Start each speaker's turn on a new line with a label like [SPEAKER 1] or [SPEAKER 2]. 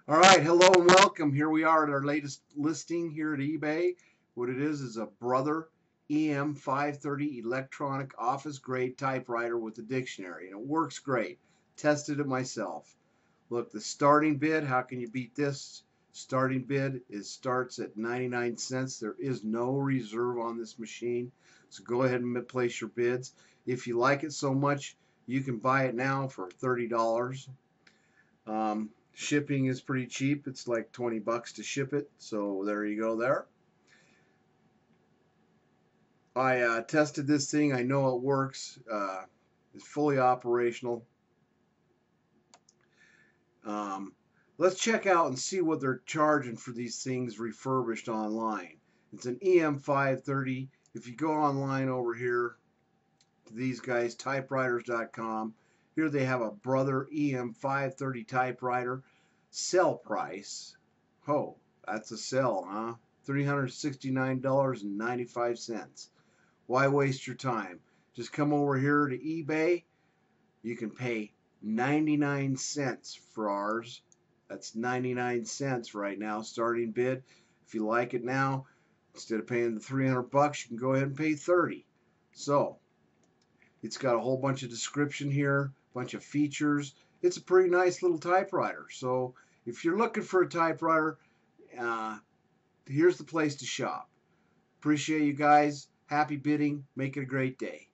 [SPEAKER 1] All right, hello and welcome. Here we are at our latest listing here at eBay. What it is a Brother EM-530 electronic office grade typewriter with a dictionary, and it works great. Tested it myself. Look, the starting bid, how can you beat this? Starting bid starts at 99 cents. There is no reserve on this machine, so go ahead and place your bids. If you like it so much, you can buy it now for $30. Shipping is pretty cheap. It's like 20 bucks to ship it. So there you go there. I tested this thing. I know it works. It's fully operational. Um, let's check out and see what they're charging for these things refurbished online. It's an EM-530. If you go online over here to these guys, typewriters.com, here they have a Brother EM-530 typewriter. Sell price. Oh, that's a sell, huh? $369.95. Why waste your time? Just come over here to eBay. You can pay 99 cents for ours. That's 99 cents right now, starting bid. If you like it now, instead of paying the 300 bucks, you can go ahead and pay 30. So, it's got a whole bunch of description here, bunch of features. It's a pretty nice little typewriter. So, if you're looking for a typewriter, uh, here's the place to shop. Appreciate you guys. Happy bidding. Make it a great day.